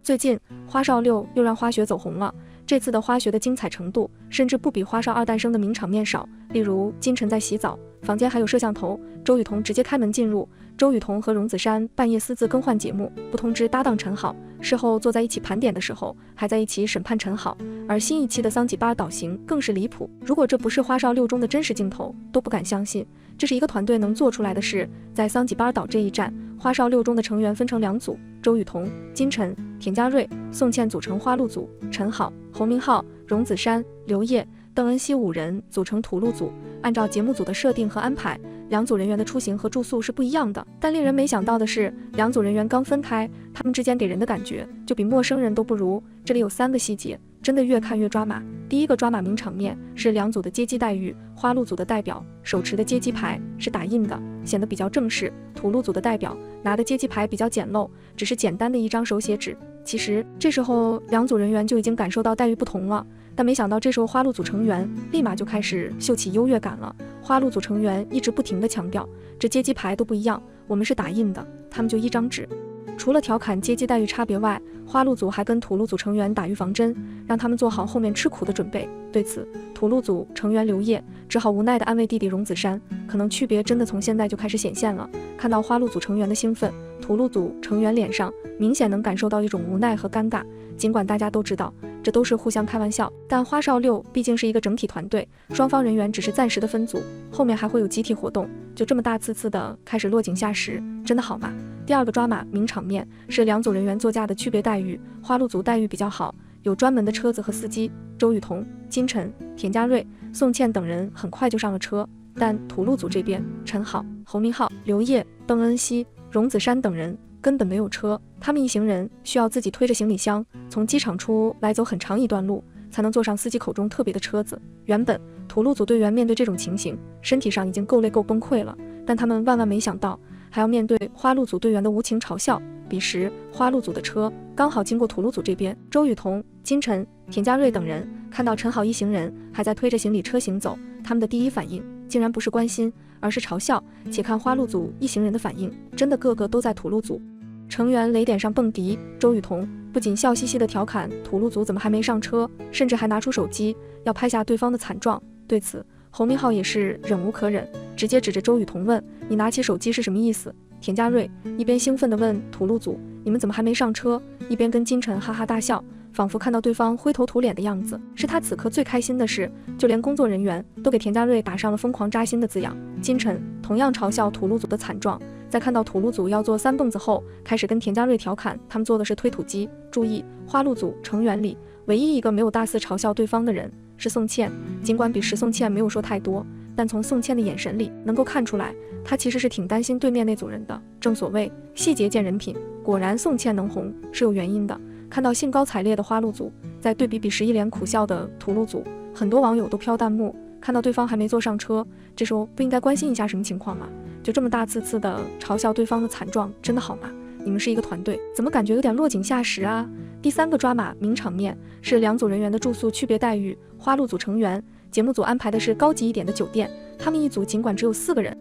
最近花少6又让花学走红了，这次的花学的精彩程度甚至不比花少2诞生的名场面少。例如金晨在洗澡，房间还有摄像头，周雨彤直接开门进入，周雨彤和荣梓杉半夜私自更换节目，不通知搭档陈好，事后坐在一起盘点的时候还在一起审判陈好。而新一期的桑吉巴尔岛行更是离谱，如果这不是花少6中的真实镜头，都不敢相信这是一个团队能做出来的事。在桑吉巴尔岛这一战，花少6中的成员分成2组，周雨彤、金晨、田家瑞、宋茜组成花露组，陈好、侯明昊、荣梓杉、刘烨、邓恩熙5人组成土露组。按照节目组的设定和安排，2组人员的出行和住宿是不一样的，但令人没想到的是，2组人员刚分开，他们之间给人的感觉就比陌生人都不如。这里有3个细节真的越看越抓马。第一个抓马名场面是2组的接机待遇，花露组的代表手持的接机牌是打印的，显得比较正式，土露组的代表拿的接机牌比较简陋，只是简单的一张手写纸。其实这时候2组人员就已经感受到待遇不同了，但没想到这时候花露组成员立马就开始秀起优越感了。花露组成员一直不停地强调，这接机牌都不一样，我们是打印的，他们就一张纸。除了调侃接机待遇差别外，花露组还跟土露组成员打预防针，让他们做好后面吃苦的准备。对此，土露组成员刘烨只好无奈地安慰弟弟荣梓杉，可能区别真的从现在就开始显现了。看到花露组成员的兴奋，土露组成员脸上明显能感受到一种无奈和尴尬。尽管大家都知道这都是互相开玩笑，但花少6毕竟是一个整体团队，双方人员只是暂时的分组，后面还会有集体活动，就这么大次的开始落井下石，真的好吗？第二个抓马名场面是2组人员座驾的区别待遇，花露组待遇比较好，有专门的车子和司机，周雨彤、金晨、田家瑞、宋茜等人很快就上了车，但土露组这边陈好、侯明昊、刘烨、邓恩熙、荣梓杉等人根本没有车，他们一行人需要自己推着行李箱从机场出来走很长一段路，才能坐上司机口中特别的车子。原本土露组队员面对这种情形，身体上已经够累够崩溃了，但他们万万没想到还要面对花露组队员的无情嘲笑。彼时花露组的车刚好经过土露组这边，周雨彤、金晨、田家瑞等人看到陈好一行人还在推着行李车行走，他们的第一反应竟然不是关心，而是嘲笑。且看花露组一行人的反应，真的个个都在土露组成员雷点上蹦迪。周雨彤不仅笑嘻嘻地调侃土露组怎么还没上车，甚至还拿出手机要拍下对方的惨状。对此侯明昊也是忍无可忍，直接指着周雨彤问，你拿起手机是什么意思？田家瑞一边兴奋地问土露组，你们怎么还没上车，一边跟金晨哈哈大笑，仿佛看到对方灰头土脸的样子是他此刻最开心的事。就连工作人员都给田家瑞打上了疯狂扎心的字样。金晨同样嘲笑土露组的惨状，在看到土露组要做3蹦子后，开始跟田家瑞调侃他们做的是推土机。注意，花露组成员里唯一一个没有大肆嘲笑对方的人是宋茜，尽管彼时宋茜没有说太多，但从宋茜的眼神里能够看出来，她其实是挺担心对面那组人的。正所谓细节见人品，果然宋茜能红是有原因的。看到兴高采烈的花露组，在对比彼时一脸苦笑的土露组，很多网友都飘弹幕，看到对方还没坐上车，这时候不应该关心一下什么情况吗？就这么大次的嘲笑对方的惨状，真的好吗？你们是一个团队，怎么感觉有点落井下石啊？第3个抓马名场面是2组人员的住宿区别待遇，花露组成员节目组安排的是高级一点的酒店，他们一组尽管只有4个人，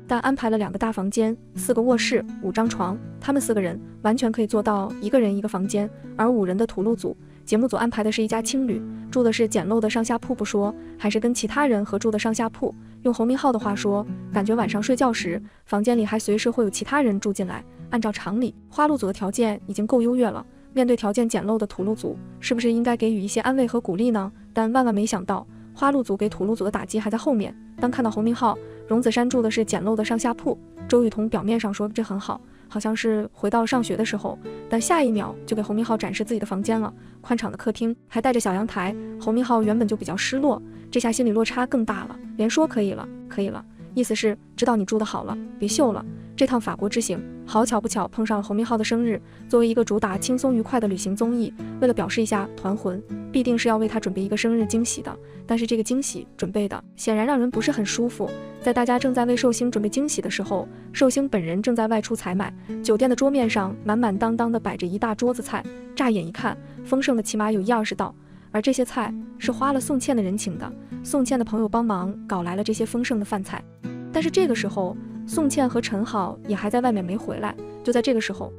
但安排了2个大房间、4个卧室、5张床，他们4个人完全可以做到1个人1个房间。而5人的土露组节目组安排的是一家青旅，住的是简陋的上下铺不说，还是跟其他人合住的上下铺。用侯明昊的话说，感觉晚上睡觉时房间里还随时会有其他人住进来。按照常理，花露组的条件已经够优越了，面对条件简陋的土露组，是不是应该给予一些安慰和鼓励呢？但万万没想到，花露组给土露组的打击还在后面。当看到侯明昊、荣梓杉住的是简陋的上下铺，周雨彤表面上说这很好，好像是回到上学的时候，但下一秒就给侯明昊展示自己的房间了，宽敞的客厅还带着小阳台。侯明昊原本就比较失落，这下心理落差更大了，连说可以了可以了，意思是知道你住得好了，别秀了。这趟法国之行好巧不巧碰上了侯明昊的生日，作为一个主打轻松愉快的旅行综艺，为了表示一下团魂，必定是要为他准备一个生日惊喜的。但是这个惊喜准备的显然让人不是很舒服。在大家正在为寿星准备惊喜的时候，寿星本人正在外出采买，酒店的桌面上满满当当的摆着一大桌子菜，乍眼一看丰盛的起码有10-20道，而这些菜是花了宋茜的人情的，宋茜的朋友帮忙搞来了这些丰盛的饭菜。但是这个时候宋茜和陈好也还在外面没回来。就在这个时候，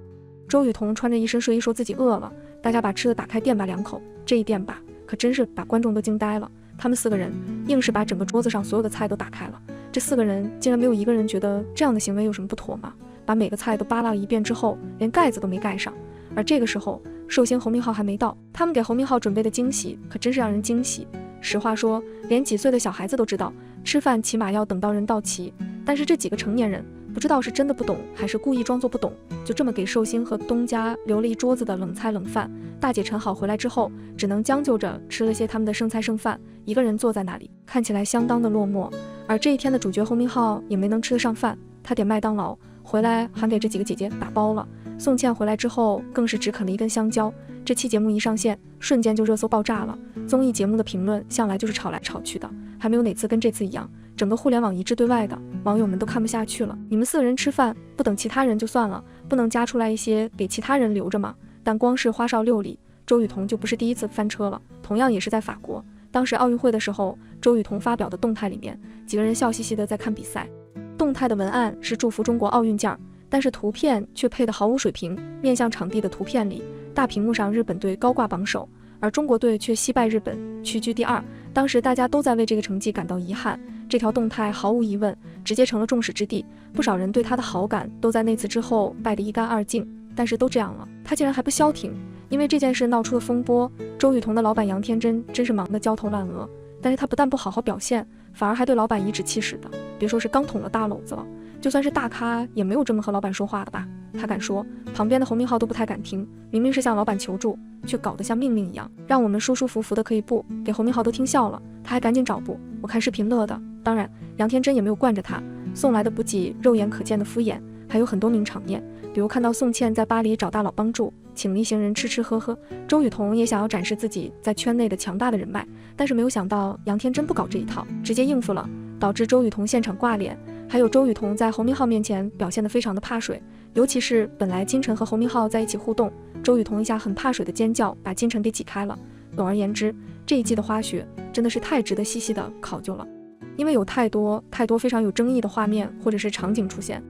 周雨彤穿着一身睡衣说自己饿了，大家把吃的打开垫吧2口，这一垫吧可真是把观众都惊呆了。他们4个人硬是把整个桌子上所有的菜都打开了，这4个人竟然没有一个人觉得这样的行为有什么不妥吗？把每个菜都扒拉了一遍之后，连盖子都没盖上。而这个时候寿星侯明昊还没到，他们给侯明昊准备的惊喜可真是让人惊喜。实话说，连几岁的小孩子都知道吃饭起码要等到人到齐，但是这几个成年人不知道是真的不懂还是故意装作不懂，就这么给寿星和东家留了一桌子的冷菜冷饭。大姐陈好回来之后，只能将就着吃了些他们的剩菜剩饭，一个人坐在那里，看起来相当的落寞。而这一天的主角侯明昊也没能吃得上饭，他点麦当劳回来还给这几个姐姐打包了。宋茜回来之后更是只啃了一根香蕉。这期节目一上线，瞬间就热搜爆炸了。综艺节目的评论向来就是吵来吵去的，还没有哪次跟这次一样，整个互联网一致对外的，网友们都看不下去了。你们4个人吃饭不等其他人就算了，不能加出来一些给其他人留着吗？但光是花少6里，周雨彤就不是第一次翻车了，同样也是在法国。当时奥运会的时候，周雨彤发表的动态里面，几个人笑嘻嘻的在看比赛，动态的文案是祝福中国奥运健儿，但是图片却配得毫无水平。面向场地的图片里，大屏幕上日本队高挂榜首，而中国队却惜败日本，屈居第2。当时大家都在为这个成绩感到遗憾，这条动态毫无疑问直接成了众矢之的，不少人对他的好感都在那次之后败得一干二净。但是都这样了，他竟然还不消停。因为这件事闹出了风波，周雨彤的老板杨天真真是忙得焦头烂额。但是他不但不好好表现，反而还对老板颐指气使的，别说是刚捅了大篓子了，就算是大咖也没有这么和老板说话的吧。他敢说，旁边的侯明昊都不太敢听，明明是向老板求助，却搞得像命令一样，让我们舒舒服服的可以不给侯明昊都听笑了，他还赶紧找补。我看视频乐的。当然杨天真也没有惯着他，送来的不仅肉眼可见的敷衍，还有很多名场面，比如看到宋茜在巴黎找大佬帮助，请了一行人吃吃喝喝。周雨彤也想要展示自己在圈内的强大的人脉，但是没有想到杨天真不搞这一套，直接应付了，导致周雨彤现场挂脸。还有周雨彤在侯明昊面前表现得非常的怕水，尤其是本来金晨和侯明昊在一起互动，周雨彤一下很怕水的尖叫把金晨给挤开了。总而言之，这一季的花絮真的是太值得细细的考究了，因为有太多非常有争议的画面或者是场景出现。